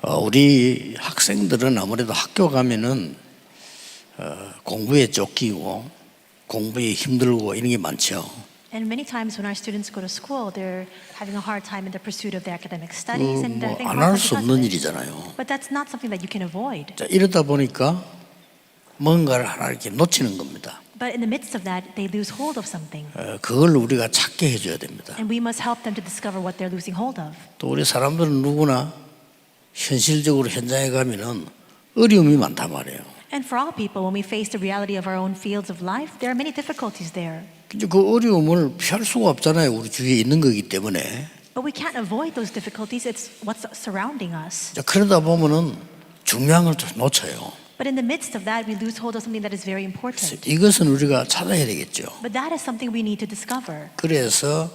우리 학생들은 아무래도 학교 가면은 공부에 쫓기고 공부에 힘들고 이런 게 많죠. And many times when our students go to school, they're having a hard time in the pursuit of their academic studies, and they're having a 안 할 hard time 수 because of 없는 it. 일이잖아요. But that's not something that you can avoid. 자, 이러다 보니까 뭔가를 하나 이렇게 놓치는 겁니다. But in the midst of that, they lose hold of something. 그걸 우리가 찾게 해줘야 됩니다. And we must help them to discover what they're losing hold of. 또 우리 사람들은 누구나 현실적으로 현장에 가면은 어려움이 많단 말이에요. And for all people, when we face the reality of our own fields of life, there are many difficulties there. 근데 그 어려움을 피할 수가 없잖아요. 우리 주위에 있는 거기 때문에. But we can't avoid those difficulties. It's what's surrounding us. 자, 그러다 보면은 중요한 걸 좀 놓쳐요. But in the midst of that, we lose hold of something that is very important. 이것은 우리가 찾아야 되겠죠. But that is something we need to discover. 그래서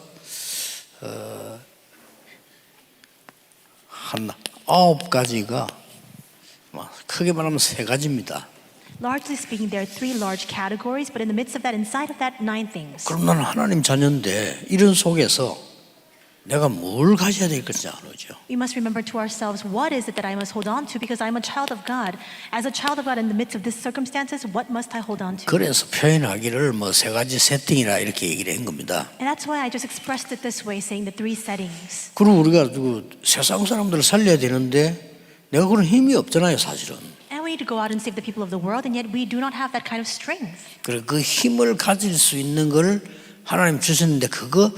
한 9가지가 크게 말하면 3가지입니다. Largely speaking, there are 3 large categories, but in the midst of that, inside of that, 9 things. 그럼 나는 하나님 자녀인데 이런 속에서 내가 뭘 가져야 될 것인지 알죠. We must remember to ourselves, what is it that I must hold on to? Because I'm a child of God. As a child of God in the midst of these circumstances, what must I hold on to? 그래서 표현하기를 3가지 세팅이라 이렇게 얘기를 한 겁니다. And that's why I just expressed it this way, saying the 3 settings. 그리고 우리가 세상 사람들을 살려야 되는데 내가 그런 힘이 없잖아요, 사실은. And we need to go out and save the people of the world, and yet we do not have that kind of strength. 그래 그 힘을 가질 수 있는 걸 하나님 주셨는데 그거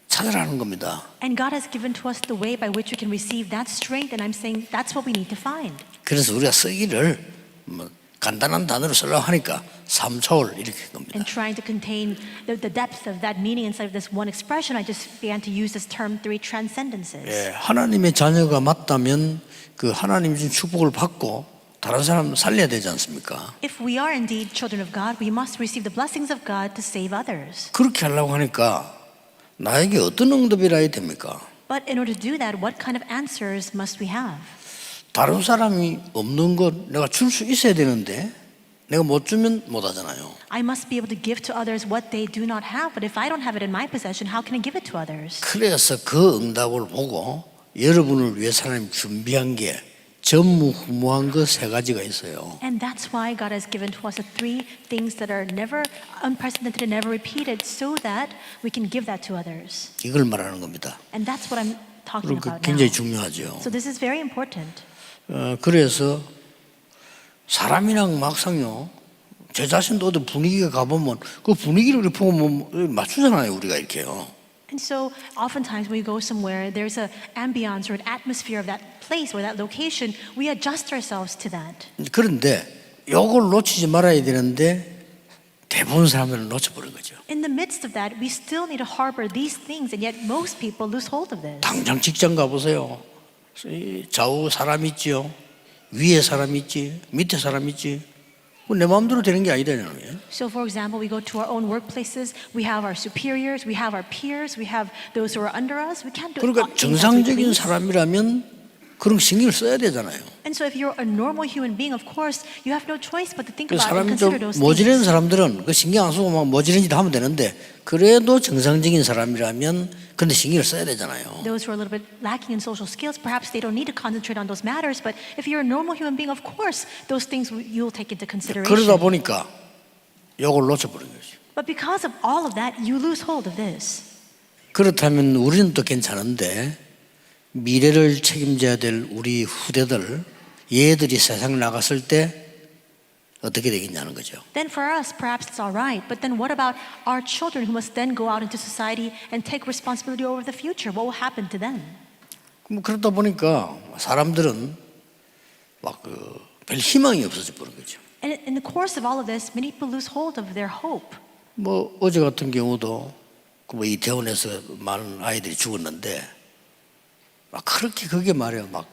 찾으라는 겁니다. And God has given to us the way by which we can receive that strength, and I'm saying that's what we need to find. 그래서 우리가 쓰기를 간단한 단어로 쓰려고 하니까 3초월 이렇게 한 겁니다. And trying to contain the depth of that meaning inside of this one expression, I just began to use this term 3 transcendences. 예, 하나님의 자녀가 맞다면 그 하나님 준 축복을 받고 다른 사람 살려야 되지 않습니까? If we are indeed children of God, we must receive the blessings of God to save others. 그렇게 하려고 하니까 나에게 어떤 응답이라 해야 됩니까? But in order to do that, what kind of answers must we have? 다른 사람이 없는 것 내가 줄 수 있어야 되는데 내가 못 주면 못 하잖아요. I must be able to give to others what they do not have, but if I don't have it in my possession, how can I give it to others? 그래서 그 응답을 보고 여러분을 위해 하나님 준비한 게 전무후무한 그 3가지가 있어요. And that's why God has given to us the 3 things that are never unprecedented and never repeated, so that we can give that to others. 이걸 말하는 겁니다. And that's what I'm talking 그리고 about 굉장히 now. 중요하죠. So this is very important. 그래서 사람이랑 막상요 제 자신도 어디 분위기가 가보면 그 분위기를 이렇게 보면 맞추잖아요 우리가 이렇게요. And so oftentimes when we go somewhere, there's an ambiance or an atmosphere of that place or that location, we adjust ourselves to that. 그런데 이걸 놓치지 말아야 되는데 대부분 사람들은 놓쳐버린 거죠. In the midst of that, we still need to harbor these things, and yet most people lose hold of this. 당장 직장 가보세요. 좌우 사람 있지요. 위에 사람 있지. 밑에 사람 있지. 내 마음대로 되는 게 아니잖아요. So for example, we go to our own workplaces, we have our superiors, we have our peers, we have those who are under us. We can't do 그러니까 things as we 정상적인 please. 사람이라면 그런 신경을 써야 되잖아요. And so if you're a normal human being, of course, you have no choice but to think about and 사람이 좀 consider those 모질한 things. 사람들은 그 신경 안 쓰고 막 모질한 짓 하면 되는데 그래도 정상적인 사람이라면 근데 신경을 써야 되잖아요. Those who are a little bit lacking in social skills, perhaps they don't need to concentrate on those matters, but if you're a normal human being, of course, those things you'll take into consideration. 그러다 보니까 이걸 놓쳐버린 거죠. But because of all of that, you lose hold of this. 그렇다면 우리는 또 괜찮은데 미래를 책임져야 될 우리 후대들 얘들이 세상 나갔을 때 어떻게 되겠냐는 거죠. Then for us, perhaps it's all right. But then what about our children who must then go out into society and take responsibility over the future? What will happen to them? 그러다 보니까 사람들은 막 별 희망이 없어져 버린 거죠. And in the course of all of this, many people lose hold of their hope. 어제 같은 경우도 이태원에서 많은 아이들이 죽었는데 막 그렇게 그게 말이야 막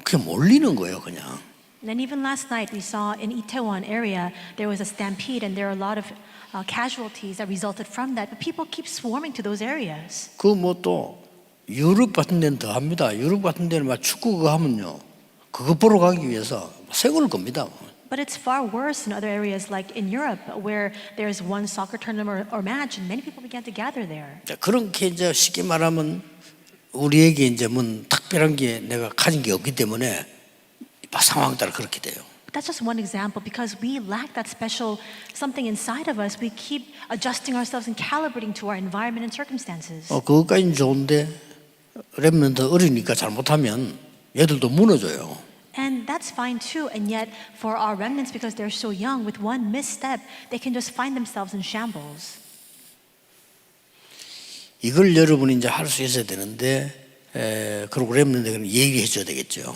그냥 몰리는 거예요 그냥. And then even last night we saw in Itaewon area there was a stampede and there are a lot of casualties that resulted from that. But people keep swarming to those areas. 또 유럽 같은 데는 더 합니다. 유럽 같은 데는 막 축구 그거 하면요 그거 보러 가기 위해서 세골 겁니다. But it's far worse in other areas like in Europe where there's one soccer tournament or match and many people began to gather there. 그렇게 이제 쉽게 말하면 우리에게 이제 특별 특별한 게 내가 가진 게 없기 때문에 상황 따라 그렇게 돼요. That's just one example. Because we lack that special something inside of us, we keep adjusting ourselves and calibrating to our environment and circumstances. 그것까지는 좋은데 렘넌트 어리니까 잘못하면 얘들도 무너져요. And that's fine too. And yet, for our remnants, because they're so young, with one misstep, they can just find themselves in shambles. 이걸 여러분이 이제 할 수 있어야 되는데, 그리고 렘넌트에게는 얘기해 줘야 되겠죠.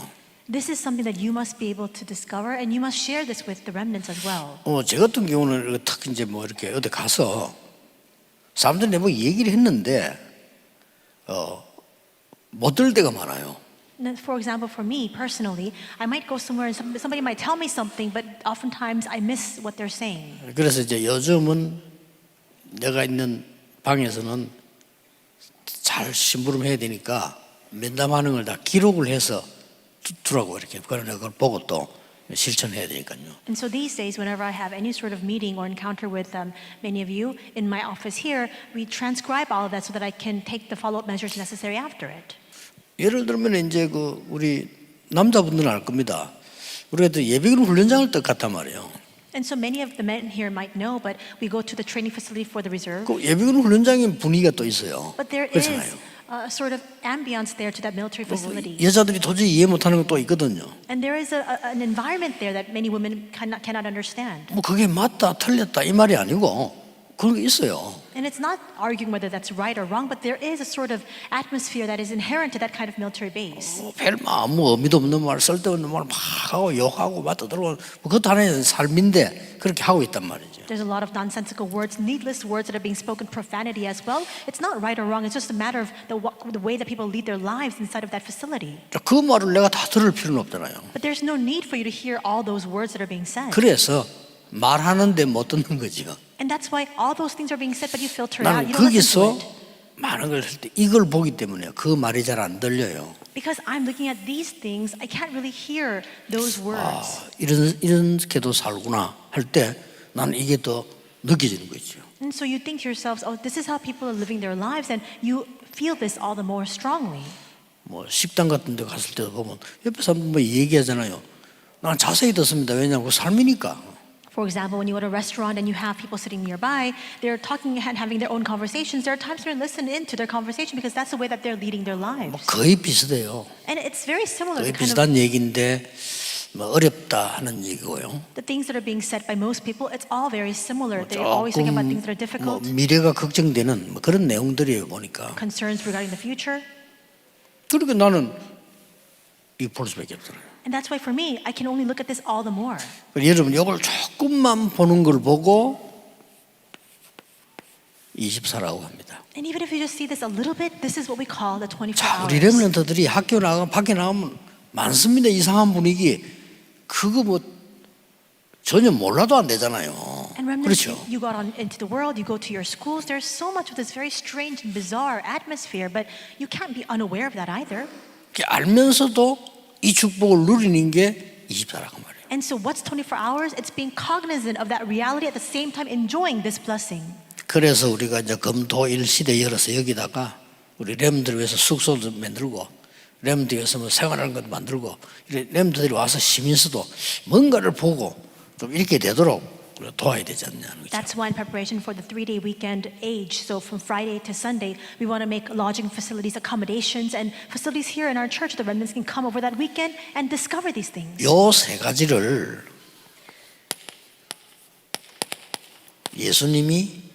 This is something that you must be able to discover, and you must share this with the remnants as well. 제 같은 경우는 특히 이제 뭐 이렇게 어디 가서 사람들이 내보고 얘기를 했는데, 못 들을 때가 많아요. For example, for me personally, I might go somewhere and somebody might tell me something, but oftentimes I miss what they're saying. 그래서 이제 요즘은 내가 있는 방에서는 잘 심부름해야 되니까 면담하는 걸 다 기록을 해서 두라고 이렇게 그러나 그걸 보고 또 실천해야 되니까요. And so these days, whenever I have any sort of meeting or encounter with many of you in my office here, we transcribe all of that so that I can take the follow-up measures necessary after it. 예를 들면 이제 우리 남자분들은 알 겁니다. 우리가 또 예비군 훈련장을 또 갔단 말이에요. And so many of the men here might know, but we go to the training facility for the reserve. 그 예비군 훈련장의 분위기가 또 있어요. But there is 그렇잖아요. a sort of ambience there to that military facility. 여자들이 도저히 이해 못하는 것도 있거든요. And there is an environment there that many women cannot understand. 뭐 그게 맞다 틀렸다 이 말이 아니고 그런 게 있어요. And it's not arguing whether that's right or wrong, but there is a sort of atmosphere that is inherent to that kind of military base. 별 아무 의미도 없는 말, 쓸데없는 말 막 하고 욕하고 맞다들고 그것도 하나의 삶인데 그렇게 하고 있단 말이죠. There's a lot of nonsensical words, needless words that are being spoken, profanity as well. It's not right or wrong. It's just a matter of the way that people lead their lives inside of that facility. 그 말을 내가 다 들을 필요는 없잖아요. But there's no need for you to hear all those words that are being said. 그래서 말하는데 못 듣는 거죠. And that's why all those things are being said, but you filter it out. 나는 You don't listen to 거기서 it. 많은 걸 할 때 이걸 보기 때문에 그 말이 잘 안 들려요. Because I'm looking at these things, I can't really hear those words. 이렇게도 살구나 할 때 나는 이게 더 느껴지는 거죠. And so you think to yourselves, oh, this is how people are living their lives, and you feel this all the more strongly. 뭐 식당 같은 데 갔을 때도 보면 옆에 사람 뭐 얘기하잖아요. 난 자세히 듣습니다. 왜냐하면 삶이니까. For example, when you go to a restaurant and you have people sitting nearby, they're talking and having their own conversations. There are times when you listen in to their conversation because that's the way that they're leading their lives. 뭐 거의 비슷해요. And it's very similar. 거의 The kind of 비슷한 얘기인데 뭐 어렵다 하는 얘기고요. the things that are being said by most people, it's all very similar. They're always talking about things that are 뭐 difficult, 미래가 걱정되는 뭐 그런 내용들이에요 보니까. concerns regarding the future. 그러니까 나는 이거 볼 수밖에 없더라고요. And that's why for me, I can only look at this all the more. 여러분 이걸 조금만 보는 걸 보고 24라고 합니다. And even if you just see this a little bit, this is what we call the 24 자, 우리 hours. 렘넌트들이 학교 나가 밖에 나가면 많습니다. 이상한 분위기. 그거 뭐 전혀 몰라도 안 되잖아요. And remnants, 그렇죠. you go out into the world, you go to your schools, there's so much of this very strange and bizarre atmosphere, but you can't be unaware of that either. 알면서도 이 축복을 누리는 게 24라고 말이에요. And so what's 24 hours? It's being cognizant of that reality at the same time enjoying this blessing. 그래서 우리가 이제 금토일 시대 열어서 여기다가 우리 렘들을 위해서 숙소도 만들고 렘들 위해서 뭐 생활하는 것도 만들고 렘들이 와서 쉬면서도 뭔가를 보고 좀 이렇게 되도록 도와야 되지 않냐는 거죠. That's why in preparation for the 3-day weekend age, so from Friday to Sunday, we want to make lodging facilities, accommodations, and facilities here in our church. The remnants can come over that weekend and discover these things. 요 세 가지를 예수님이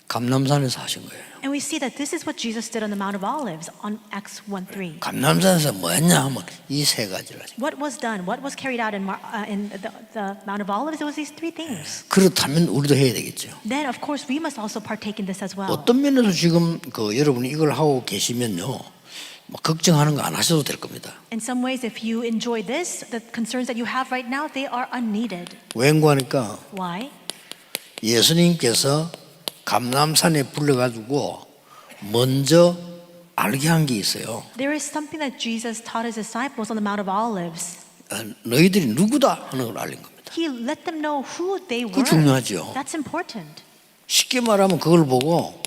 감람산에서 하신 거예요. And we see that this is what Jesus did on the Mount of Olives on Acts 1:3. 감람산에서 뭐 했냐 하면 이 세 가지를 하신 거예요. What was done? What was carried out in the Mount of Olives? It was these three things. 그렇다면 우리도 해야 되겠죠. Then, of course, we must also partake in this as well. 어떤 면에서 지금 여러분이 이걸 하고 계시면요, 뭐 걱정하는 거 안 하셔도 될 겁니다. In some ways, if you enjoy this, the concerns that you have right now, they are unneeded. 왠고 하니까 Why? 예수님께서 감람산에 불러가지고 먼저 알게 한 게 있어요. There is something that Jesus taught his disciples on the Mount of Olives. 너희들이 누구다 하는 걸 알린 겁니다. He let them know who they 그거 were. 중요하죠. That's important. 쉽게 말하면 그걸 보고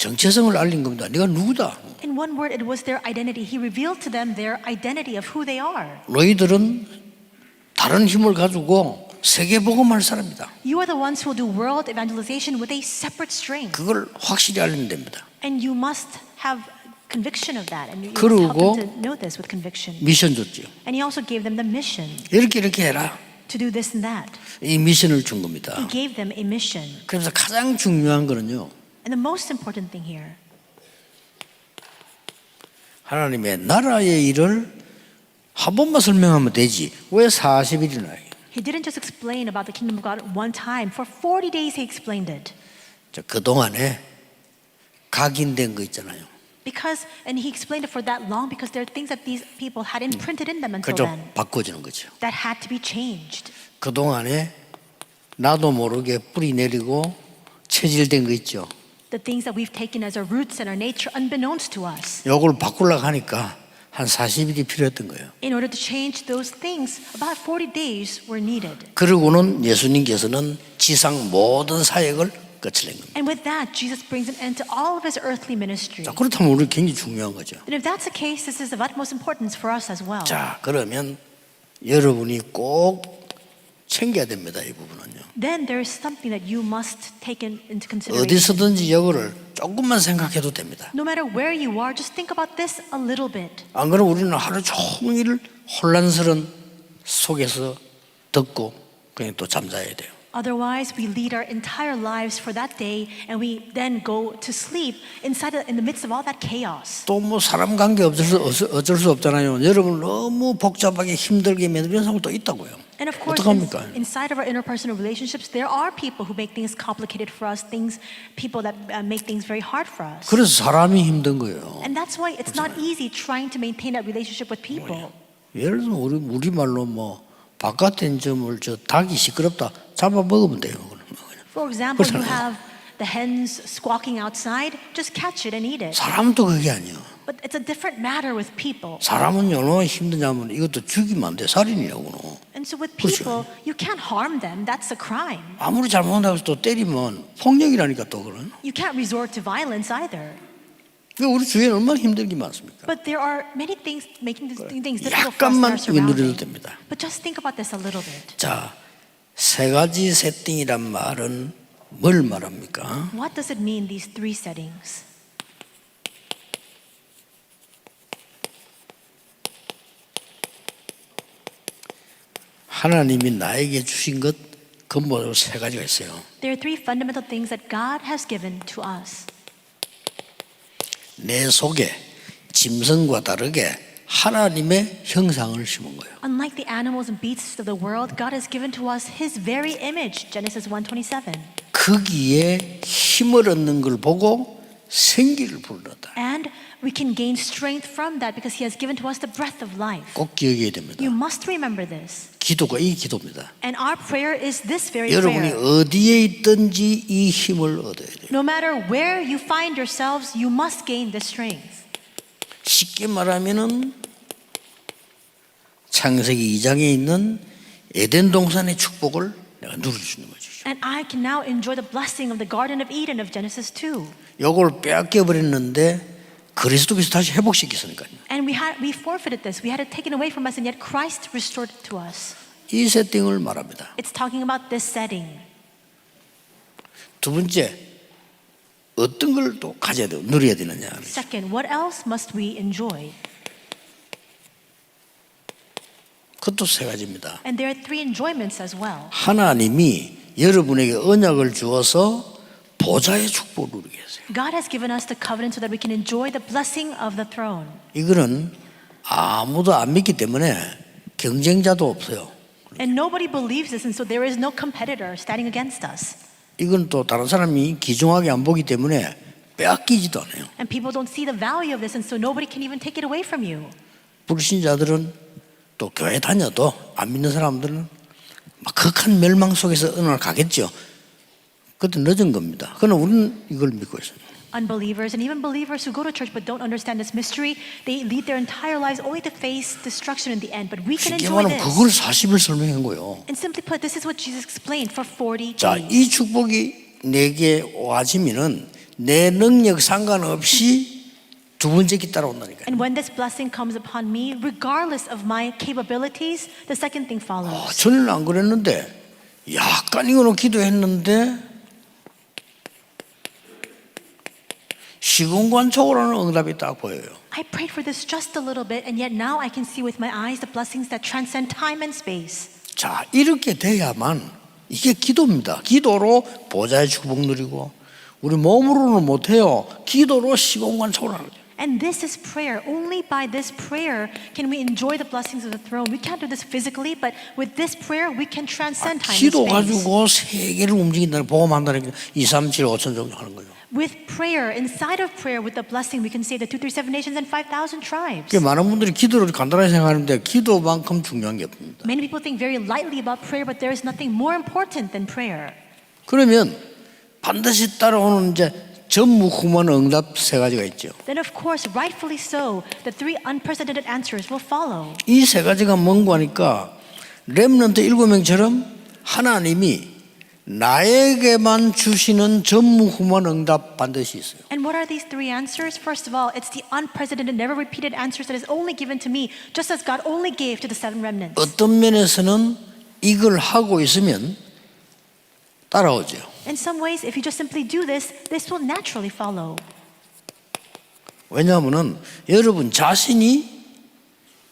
정체성을 알린 겁니다. 네가 누구다. In one word, it was their identity. He revealed to them their identity of who they are. 너희들은 다른 힘을 가지고 세계 복음할 사람이다. You are the ones who will do world evangelization with a separate strength. 그걸 확실히 알리면 됩니다. And you must have conviction of that. And you must 그리고 help them to know this with conviction. 미션 줬죠. And he also gave them the mission 이렇게 해라. to do this and that. 이 미션을 준 겁니다. He gave them a mission. 그래서 가장 중요한 거는요. And the most important thing here, 하나님의 나라의 일을 한 번만 설명하면 되지. 왜 40일이나 해요? he didn't just explain about the kingdom of God one time. For 40 days he explained it. 그동안에 각인된 거 있잖아요. Because, and he explained it for that long because there are things that these people had imprinted in them until 그죠? then 바꿔주는 거죠. that had to be changed. 그동안에 나도 모르게 뿌리 내리고 체질된 거 있죠. The things that we've taken as our roots and our nature unbeknownst to us. 요걸 바꾸려고 하니까 한 40일이 필요했던 거예요. In order to change those things, about 40 days were needed. 그러고는 예수님께서는 지상 모든 사역을 끝을 낸 겁니다. And with that, Jesus brings an end to all of his earthly ministry. 자, 그렇다면 우리 굉장히 중요한 거죠. And if that's the case, this is of utmost importance for us as well. 자, 그러면 여러분이 꼭 챙겨야 됩니다. 이 부분은요. Then there is something that you must take into consideration. 어디서든지 이거를 조금만 생각해도 됩니다. No matter where you are, just think about this a little bit. 안 그러면 우리는 하루 종일 혼란스러운 속에서 듣고 그냥 또 잠자야 돼요. Otherwise, we lead our entire lives for that day, and we then go to sleep in the midst of all that chaos. 또 뭐 사람 관계 어쩔 수 없잖아요. 여러분 너무 복잡하게 힘들게 만드는 사람도 있다고요. And of course, 어떡합니까? inside of our interpersonal relationships, there are people who make things complicated for us, people that make things very hard for us. 그래서 사람이 힘든 거예요. And that's why it's not easy trying to maintain that relationship with people. 예를 들면 우리 말로 뭐 바깥에 점을 저 닭이 시끄럽다 잡아 먹으면 돼요. For example, you 그렇잖아요. have the hens squawking outside, just catch it and eat it. 사람도 그게 아니에요. But it's a different matter with people. 사람은 얼마나 힘드냐면 이것도 죽이면 안 돼. 살인이라고. And so with 그렇죠. people, you can't harm them. That's a crime. 아무리 잘못한다고 해서 또 때리면 폭력이라니까 또 그런. You can't resort to violence either. 우리 주위에 얼마나 힘들게 많습니까? But there are many things making things difficult for us in 약간만 our surroundings. 누려도 됩니다. But just think about this a little bit. 자, 세 가지 세팅이란 말은 뭘 말합니까? What does it mean, these three settings? 하나님이 나에게 주신 것 근본으로 세 가지가 있어요. There are three fundamental things that God has given to us. 내 속에 짐승과 다르게 하나님의 형상을 심은 거예요. Unlike the animals and beasts of the world, God has given to us His very image, Genesis 1:27. 거기에 힘을 얻는 걸 보고 생기를 불렀다. And we can gain strength from that because He has given to us the breath of life. 꼭 기억해야 됩니다. You must remember this. 기도가 이 기도입니다. And our prayer is this very 여러분이 prayer. 어디에 있든지 이 힘을 얻어야 돼요. No matter where you find yourselves, you must gain this strength. 쉽게 말하면은 창세기 2장에 있는 에덴 동산의 축복을 내가 누릴 수 있는 거죠. And I can now enjoy the blessing of the Garden of Eden of Genesis 2. 요걸 빼앗겨 버렸는데 그리스도께서 다시 회복시켰으니까요. And we forfeited this. We had it taken away from us, and yet Christ restored it to us. 이 세팅을 말합니다. It's talking about this setting. 두 번째, 어떤 걸 또 가져야 돼요? 누려야 되느냐? Second, what else must we enjoy? 그것도 세 가지입니다. And there are three enjoyments as well. 하나님이 여러분에게 언약을 주어서 보좌의 축복을 누리게 했어요. God has given us the covenant so that we can enjoy the blessing of the throne. 이거는 아무도 안 믿기 때문에 경쟁자도 없어요. And nobody believes this, and so there is no competitor standing against us. 이건 또 다른 사람이 귀중하게 안 보기 때문에 빼앗기지도 않아요. And people don't see the value of this, and so nobody can even take it away from you. 불신자들은 또 교회 다녀도 안 믿는 사람들은 막 극한 멸망 속에서 어느 날 가겠죠. 그것도 늦은 겁니다. 그러나 우리는 이걸 믿고 있습니다. Unbelievers and even believers who go to church but don't understand this mystery, they lead their entire lives only to face destruction in the end. But we can 쉽게 enjoy 말하면 this. 그걸 40을 설명한 거예요. And simply put, this is what Jesus explained for 40 자, days. 이 축복이 내게 와지면은 내 능력 상관없이 두 번째 기 따라온다니까요. And when this blessing comes upon me, regardless of my capabilities, the second thing follows. 전에는 안 그랬는데 약간 이거는 기도했는데 시공간적으로는 응답이 딱 보여요. I prayed for this just a little bit, and yet now I can see with my eyes the blessings that transcend time and space. 자, 이렇게 돼야만 이게 기도입니다. 기도로 보좌의 축복 누리고 우리 몸으로는 못해요. 기도로 시공간적으로 하는 거죠. And this is prayer. Only by this prayer can we enjoy the blessings of the throne. We can't do this physically, but with this prayer we can transcend time and 기도 space. 가지고 세계를 움직인다는 보험한다는 게 2, 3, 7, 5천 정도 하는 거예요. With prayer, inside of prayer, with the blessing, we can save the 237 nations and 5,000 tribes. 많은 분들이 기도를 간단하게 생각하는데 기도만큼 중요한 게 없습니다. Many people think very lightly about prayer, but there is nothing more important than prayer. 그러면 반드시 따라오는 이제 전무후무한 응답 세 가지가 있죠. Then of course, rightfully so, the three unprecedented answers will follow. 이 세 가지가 뭔고 하니까 렘넌트 7명처럼 하나님이 나에게만 주시는 전무후무한 응답 반드시 있어요. And what are these three answers? First of all, it's the unprecedented, never repeated answers that is only given to me, just as God only gave to the seven remnants. 어떤 면에서는 이걸 하고 있으면 따라오죠. In some ways, if you just simply do this, this will naturally follow. 왜냐하면은 여러분 자신이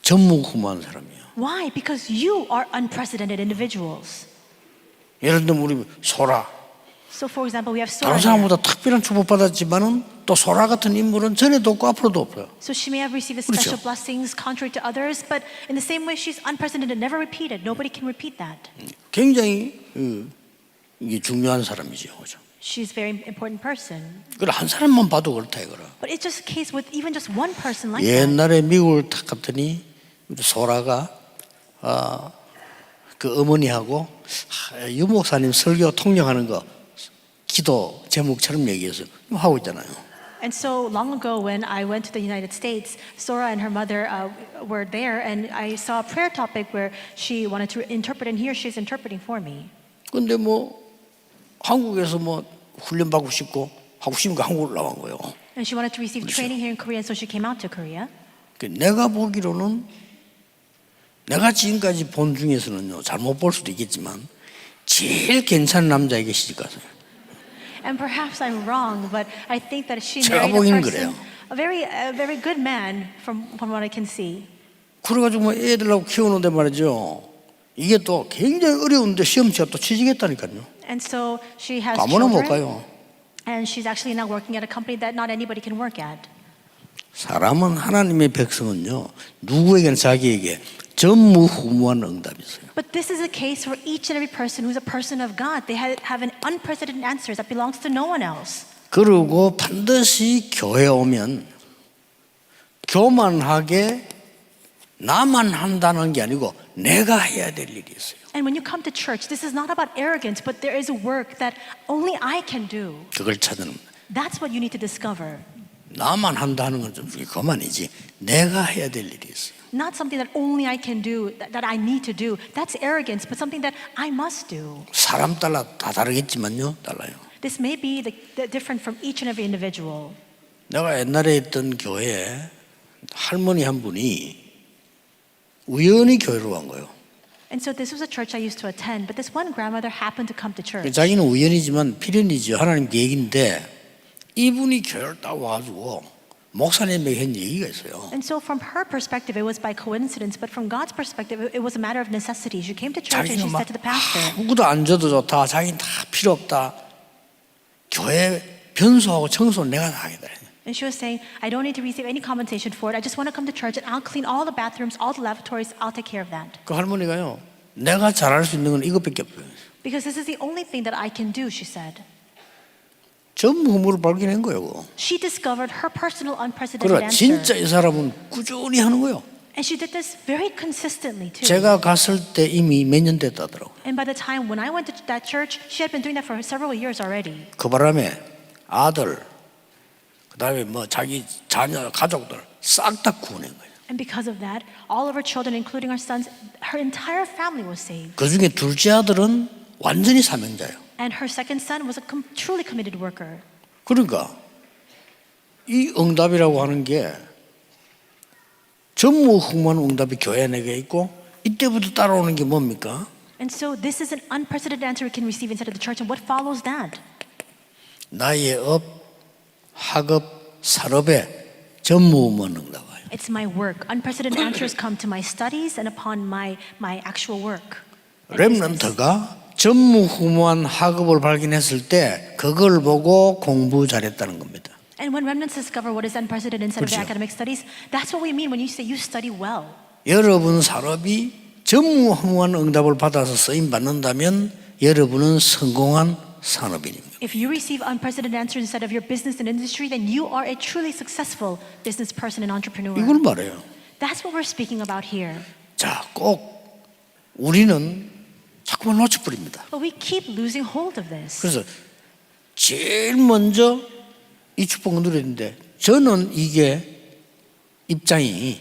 전무후무한 사람이에요. Why? Because you are unprecedented individuals. 예를 들면 우리 소라 So for example, we have 다른 Sora. 사람보다 특별한 축복 받았지만은 또 소라 같은 인물은 전에도 없고 앞으로도 없어요. So she may have received special blessings contrary to others, but in the same way, she's unprecedented, never repeated. Nobody can repeat that. 굉장히 이게 중요한 사람이죠, 그죠? She's a very important person. 그걸 한 사람만 봐도 그렇다 이거라. But it's just a case with even just one person like that. 옛날에 미국을 탁 갔더니 우리 소라가 그 어머니하고 유 목사님 설교 통역하는 거 기도 제목처럼 얘기해서 하고 있잖아요. And so long ago, when I went to the United States, Sora and her mother were there, and I saw a prayer topic where she wanted to interpret, and here she's interpreting for me. 근데 뭐 한국에서 뭐 훈련 받고 싶고 하고 싶으니까 한국으로 나온 거예요. And she wanted to receive training here in Korea, so she came out to Korea. 내가 보기로는 내가 지금까지 본 중에서는요 잘못 볼 수도 있겠지만 제일 괜찮은 남자에게 시집갔어요. And perhaps I'm wrong, but I think that she 제가 married 보기엔 a person, 그래요. a very good man from what I can see. 그래가지고 뭐 애들하고 키우는데 말이죠. 이게 또 굉장히 어려운데 시험치가 또 취직했다니까요. And so she has 아무나 못 children, 가요. and she's actually now working at a company that not anybody can work at. 사람은 하나님의 백성은요 누구에게나 자기에게 전무후무한 응답이 있어요. But this is a case for each and every person who's a person of God. They have an unprecedented answer that belongs to no one else. 그리고 반드시 교회 오면 교만하게 나만 한다는 게 아니고 내가 해야 될 일이 있어요. And when you come to church, this is not about arrogance, but there is a work that only I can do. 그걸 찾는 That's what you need to discover. 나만 한다는 건 좀 그만이지 내가 해야 될 일이 있어요. Not something that only I can do, that I need to do. That's arrogance, but something that I must do. 사람 따라 다 다르겠지만요 달라요. This may be different from each and every individual. 내가 옛날에 있던 교회에 할머니 한 분이 우연히 교회로 간 거예요. And so this was a church I used to attend, but this one grandmother happened to come to church. 자기는 우연이지만 필연이죠. 하나님 계획인데 이분이 교회를 딱 와가지고 목사님에게 한 얘기가 있어요. And so from her perspective, it was by coincidence, but from God's perspective, it was a matter of necessity. She came to church and she 자기는 said to the pastor, 아무것도 안 줘도 좋다. 자기는 다 필요 없다. 교회 변소하고 청소는 내가 다 하겠다. and she was saying, I don't need to receive any compensation for it. I just want to come to church and I'll clean all the bathrooms, all the lavatories. I'll take care of that. 그 할머니가요. 내가 잘할 수 있는 건 이것밖에 없어요. Because this is the only thing that I can do, she said. 전무후무를 발견한 거예요. She discovered her personal unprecedented 그래 answer. 진짜 이 사람은 꾸준히 하는 거예요. And she did this very consistently too. 제가 갔을 때 이미 몇 년 됐다더라고요. And by the time when I went to that church, she had been doing that for several years already. 그 바람에 아들, 그다음에 뭐 자기 자녀, 가족들 싹 다 구원한 거예요. And because of that, all of her children, including her sons, her entire family was saved. 그 중에 둘째 아들은 완전히 사명자예요. And her second son was a truly committed worker. 그러니까 이 응답이라고 하는 게 전무후무한 응답이 교회 내게 있고 이때부터 따라오는 게 뭡니까? And so this is an unprecedented answer we can receive inside of the church. And what follows that? 나의 업, 학업, 산업에 전무후무한 응답 와요. It's my work. Unprecedented answers come to my studies and upon my actual work. 렘넌트가 전무후무한 학업을 발견했을 때 그걸 보고 공부 잘했다는 겁니다. And when remnants discover what is unprecedented inside of their 그렇죠. academic studies, that's what we mean when you say you study well. 여러분 산업이 전무후무한 응답을 받아서 쓰임 받는다면 여러분은 성공한 산업인입니다. If you receive unprecedented answers inside of your business and industry, then you are a truly successful business person and entrepreneur. 이걸 말해요. That's what we're speaking about here. 자, 꼭 우리는 자꾸만 놓쳐버립니다. But we keep losing hold of this. 그래서 제일 먼저 이 축복을 누려야 되는데 저는 이게 입장이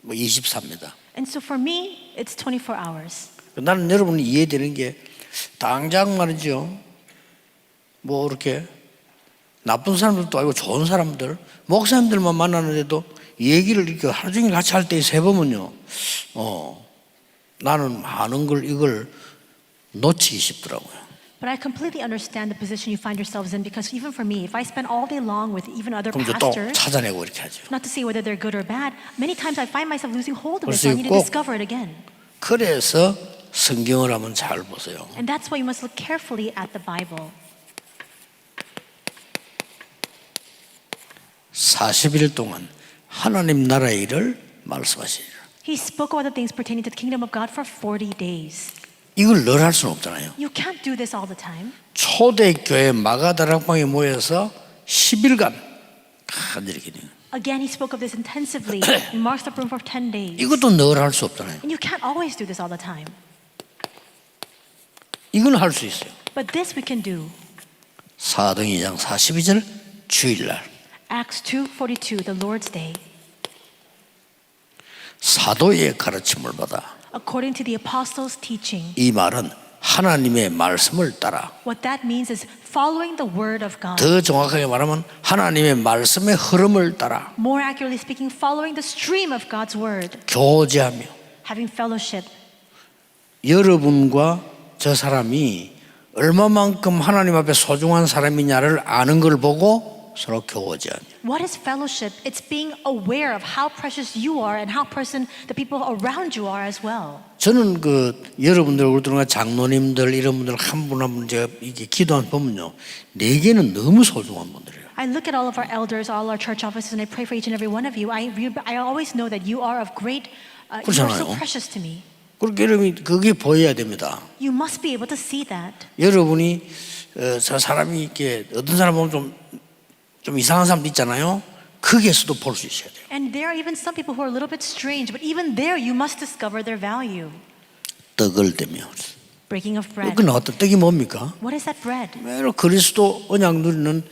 24입니다. And so for me, it's 24 hours. 나는 여러분이 이해되는 게 당장 말이죠. 뭐 이렇게 나쁜 사람들도 아니고 좋은 사람들, 목사님들만 만나는데도 얘기를 이렇게 하루 종일 같이 할 때 세 보면요. 나는 많은 걸 이걸 놓치기 쉽더라고요. But I completely understand the position you find yourselves in because even for me, if I spend all day long with even other 그럼 또 pastors, 찾아내고 이렇게 하죠. not to say whether they're good or bad, many times I find myself losing hold of it, 그래서 so I need to 꼭 discover it again. 그래서 성경을 한번 잘 보세요. And that's why you must look carefully at the Bible. 40일 동안 하나님 나라의 일을 말씀하시리라. He spoke about the things pertaining to the kingdom of God for 40 days. 이걸 늘 할 수는 없잖아요. You can't do this all the time. 초대교회 마가다락방에 모여서 10일간 이렇게 돼요. Again, he spoke of this intensively in Mark's upper room for 10 days. 이것도 늘 할 수 없잖아요. And you can't always do this all the time. 이건 할 수 있어요. But this we can do. 사도행 2장 42절 주일날 Acts 2:42, the Lord's Day. 사도의 가르침을 받아 According to the apostles' teaching. 이 말은 하나님의 말씀을 따라 What that means is following the word of God. 더 정확하게 말하면 하나님의 말씀의 흐름을 따라 More accurately speaking, following the stream of God's word. 교제하며 Having fellowship. 여러분과 저 사람이 얼마만큼 하나님 앞에 소중한 사람이냐를 아는 걸 보고 서로 교제하며 What is fellowship? It's being aware of how precious you are and how the people around you are as well. 저는 여러분들 우리들과 장로님들 이런 분들 한 분 한 분 제가 이렇게 기도한 보면요, 내게는 너무 소중한 분들이에요. I look at all of our elders, all our church officers, and I pray for each and every one of you. I always know that you are of great, you are so precious to me. 그렇게 여러분이 그게 보여야 됩니다. You must be able to see that. 여러분이 저 사람이 이렇게 어떤 사람 보면 좀 이상한 사람도 있잖아요. 거기에서도 볼 수 있어야 돼요. And there are even some people who are a little bit strange, but even there you must discover their value. 떡을 대며 Breaking of bread. 그 나왔던 떡이 뭡니까? What is that bread? 매일 그리스도 언약 누리는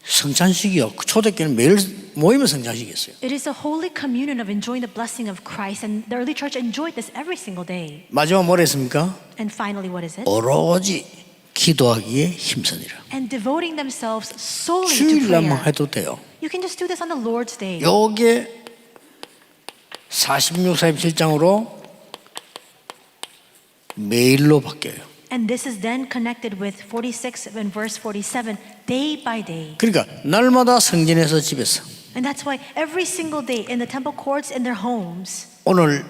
성찬식이요. 초대교회는 매일 모이면 성찬식이었어요. It is a holy communion of enjoying the blessing of Christ, and the early church enjoyed this every single day. 마지막 뭐라 했습니까? And finally, what is it? 오로지 기도하기에 힘쓰니라. And devoting themselves solely to 주일날만 prayer. 해도 돼요. You can just do this on the Lord's Day. 요게 46, 47장으로 매일로 바뀌어요. And this is then connected with 46 and verse 47, day by day. 그러니까 날마다 성전에서 집에서 And that's why every single day in the temple courts, in their homes. 오늘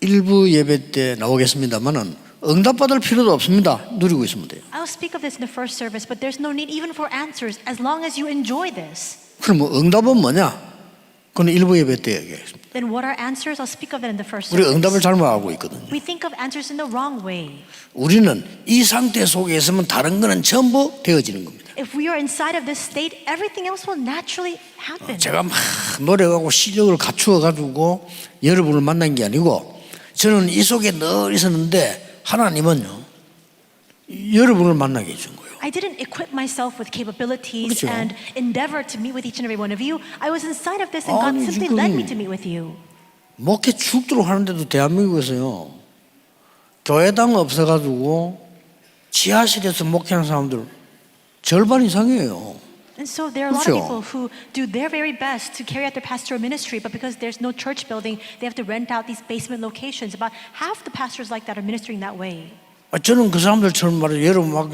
일부 예배 때 나오겠습니다만은 응답받을 필요도 없습니다. 누리고 있으면 돼요. I'll speak of this in the first service, but there's no need even for answers as long as you enjoy this. 그럼 응답은 뭐냐? 그건 일부 예배 때 얘기하겠습니다. Then what are answers? I'll speak of it in the first 우리 service. 응답을 잘못 알고 있거든요. We think of answers in the wrong way. 우리는 이 상태 속에 있으면 다른 거는 전부 되어지는 겁니다. If we are inside of this state, everything else will naturally happen. 제가 막 노력하고 실력을 갖추어 가지고 여러분을 만난 게 아니고 저는 이 속에 늘 있었는데 하나님은요 여러분을 만나게 해준 거예요. I didn't equip myself with capabilities 그렇죠. and endeavor to meet with each and every one of you. I was inside of this and God 아니, simply 지금 led me to meet with you. 목회 죽도록 하는데도 대한민국에서요 교회당 없어가지고 지하실에서 목회하는 사람들 절반 이상이에요. And so there are a lot of 그렇죠. people who do their very best to carry out their pastoral ministry, but because there's no church building, they have to rent out these basement locations. About half the pastors like that are ministering that way. 저는 그 사람들처럼 말이에요. 여러분 막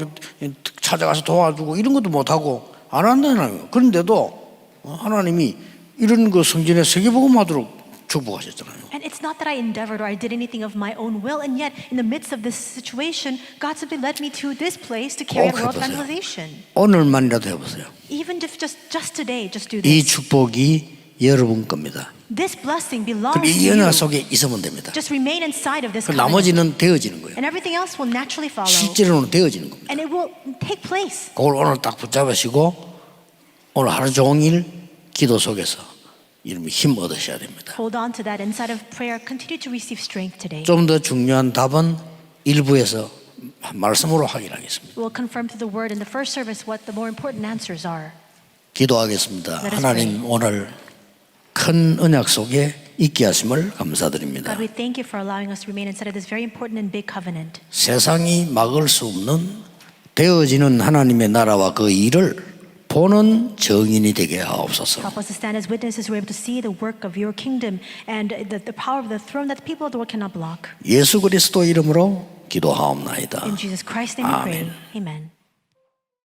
찾아가서 도와주고 이런 것도 못하고 안 한다는. 그런데도 하나님이 이런 거 성전에 세계복음하도록 축복하셨잖아요. And it's not that I endeavored or I did anything of my own will, and yet in the midst of this situation, God simply led me to this place to carry out world evangelization. 오늘만이라도 해보세요. Even if just today, just do 이 this. 축복이 여러분 겁니다. This blessing belongs 그럼 이 to 연합 you. 속에 있으면 됩니다. Just remain inside of this 그 covenant. 나머지는 되어지는 거예요. And everything else will naturally follow. 실제로는 되어지는 겁니다. And it will take place. 그걸 오늘 딱 붙잡으시고 오늘 하루 종일 기도 속에서 이런 힘 얻으셔야 됩니다. Hold on to that inside of prayer. Continue to receive strength today. 좀 더 중요한 답은 일부에서 말씀으로 확인하겠습니다. We'll confirm through the word in the first service what the more important answers are. 기도하겠습니다. Let us 하나님 오늘 큰 언약 속에 있게 하심을 감사드립니다. God, we thank you for allowing us to remain inside of this very important and big covenant. 세상이 막을 수 없는 되어지는 하나님의 나라와 그 일을 보는 증인이 되게 하옵소서. Help us to stand as witnesses who are able to see the work of your kingdom and the power of the throne that the people of the world cannot block. 예수 그리스도 이름으로 기도하옵나이다. In Jesus Christ's name we pray. 아멘. Amen.